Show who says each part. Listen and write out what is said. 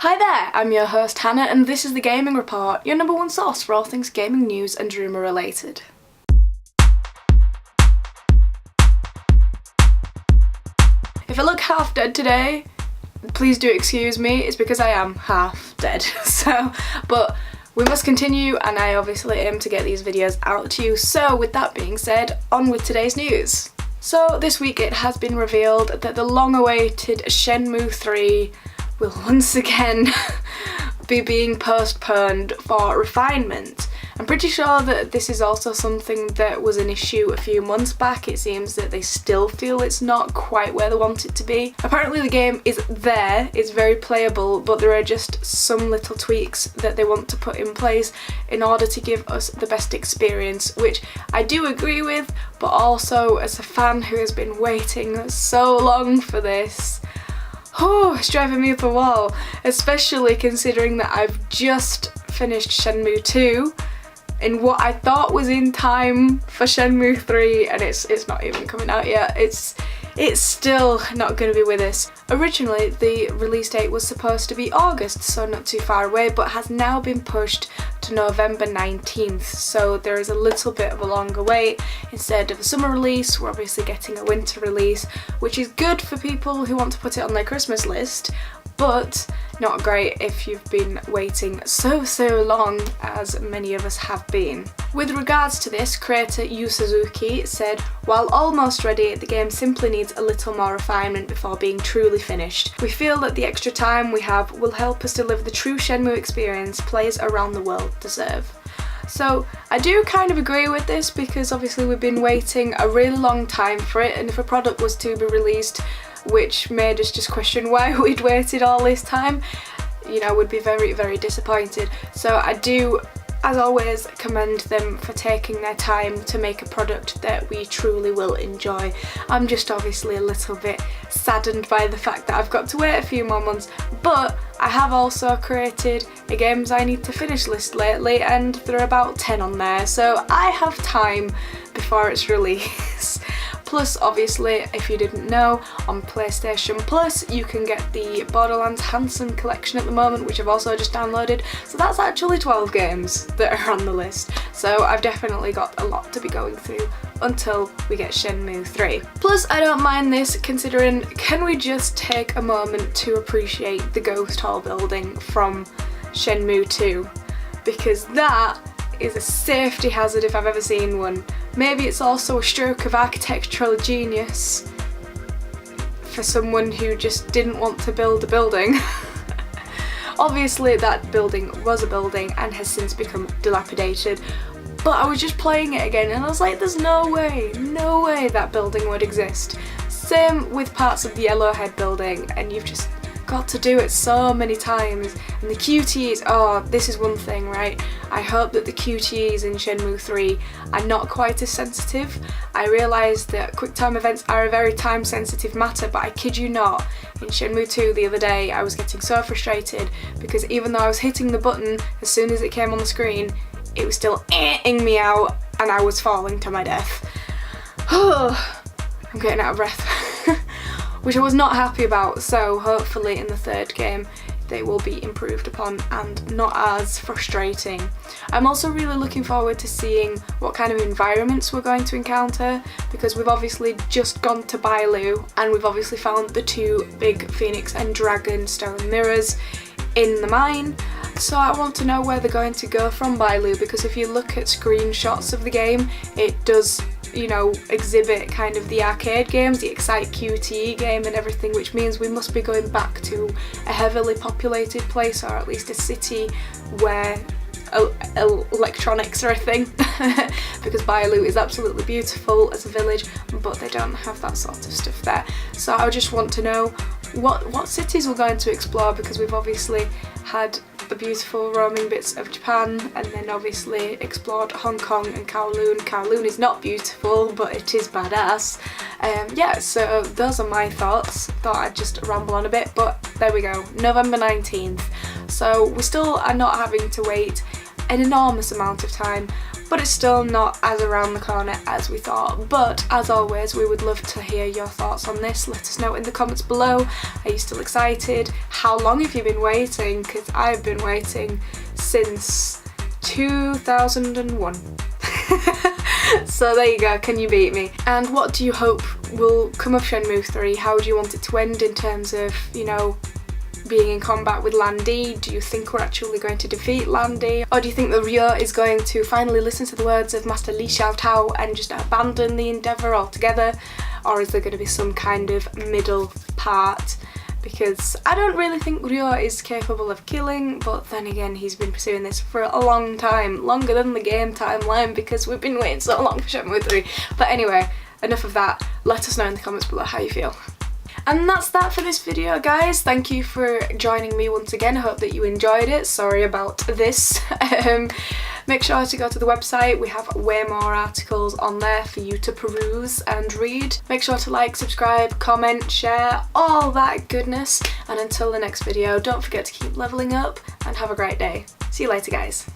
Speaker 1: Hi there, I'm your host Hannah and this is the Gaming Report, your number one source for all things gaming news and rumour related. If I look half dead today, please do excuse me, it's because I am half dead. But we must continue and I obviously aim to get these videos out to you. So with that being said, on with today's news. So this week it has been revealed that the long-awaited Shenmue 3 will once again be being postponed for refinement. I'm pretty sure that this is also something that was an issue a few months back. It seems that they still feel it's not quite where they want it to be. Apparently the game is there, it's very playable, but there are just some little tweaks that they want to put in place in order to give us the best experience, which I do agree with, but also as a fan who has been waiting so long for this, it's driving me up a wall, especially considering that I've just finished Shenmue 2 in what I thought was in time for Shenmue 3 and it's not even coming out yet. It's still not going to be with us. Originally the release date was supposed to be August, so not too far away, but has now been pushed to November 19th, so there is a little bit of a longer wait. Instead of a summer release, we're obviously getting a winter release, which is good for people who want to put it on their Christmas list, but not great if you've been waiting so long, as many of us have been. With regards to this, creator Yu Suzuki said, "While almost ready, the game simply needs a little more refinement before being truly finished. We feel that the extra time we have will help us deliver the true Shenmue experience players around the world deserve." So I do kind of agree with this because obviously we've been waiting a really long time for it, and if a product was to be released which made us just question why we'd waited all this time, you know, we'd be very disappointed. So I do, as always, commend them for taking their time to make a product that we truly will enjoy. I'm just obviously a little bit saddened by the fact that I've got to wait a few more months, but I have also created a games I need to finish list lately and there are about 10 on there, so I have time before its release. Plus, obviously, if you didn't know, on PlayStation Plus you can get the Borderlands Handsome collection at the moment, which I've also just downloaded, so that's actually 12 games that are on the list. So I've definitely got a lot to be going through until we get Shenmue 3. Plus, I don't mind this considering, can we just take a moment to appreciate the Ghost Hall building from Shenmue 2? Because that is a safety hazard if I've ever seen one. Maybe it's also a stroke of architectural genius for someone who just didn't want to build a building. Obviously that building was a building and has since become dilapidated, but I was just playing it again and I was like, there's no way that building would exist. Same with parts of the Yellowhead building, and you've just got to do it so many times. And the QTEs, this is one thing, right? I hope that the QTEs in Shenmue 3 are not quite as sensitive. I realise that quick time events are a very time sensitive matter, but I kid you not, in Shenmue 2 the other day I was getting so frustrated because even though I was hitting the button as soon as it came on the screen, it was still ing me out and I was falling to my death. I'm getting out of breath. Which I was not happy about, so hopefully in the third game they will be improved upon and not as frustrating. I'm also really looking forward to seeing what kind of environments we're going to encounter, because we've obviously just gone to Bailu and we've obviously found the two big Phoenix and Dragon stone mirrors in the mine. So I want to know where they're going to go from Bailu, because if you look at screenshots of the game, it does, you know, exhibit kind of the arcade games, the Excite QTE game and everything, which means we must be going back to a heavily populated place, or at least a city where electronics are a thing. Because Bailu is absolutely beautiful as a village, but they don't have that sort of stuff there. So I just want to know what cities we're going to explore, because we've obviously had the beautiful roaming bits of Japan and then obviously explored Hong Kong and Kowloon. Kowloon is not beautiful, but it is badass. Yeah, so those are my thoughts. Thought I'd just ramble on a bit, but there we go, November 19th. So we still are not having to wait an enormous amount of time, but it's still not as around the corner as we thought. But as always, we would love to hear your thoughts on this. Let us know in the comments below. Are you still excited? How long have you been waiting? Because I've been waiting since 2001. So there you go, can you beat me? And what do you hope will come of Shenmue 3? How do you want it to end in terms of, you know, being in combat with Lan Di? Do you think we're actually going to defeat Lan Di? Or do you think that Ryo is going to finally listen to the words of Master Li Xiaotao and just abandon the endeavour altogether? Or is there going to be some kind of middle part? Because I don't really think Ryo is capable of killing, but then again, he's been pursuing this for a long time, longer than the game timeline, because we've been waiting so long for Shenmue 3. But anyway, enough of that. Let us know in the comments below how you feel. And that's that for this video, guys. Thank you for joining me once again. I hope that you enjoyed it. Sorry about this. Make sure to go to the website. We have way more articles on there for you to peruse and read. Make sure to like, subscribe, comment, share, all that goodness. And until the next video, don't forget to keep leveling up and have a great day. See you later, guys.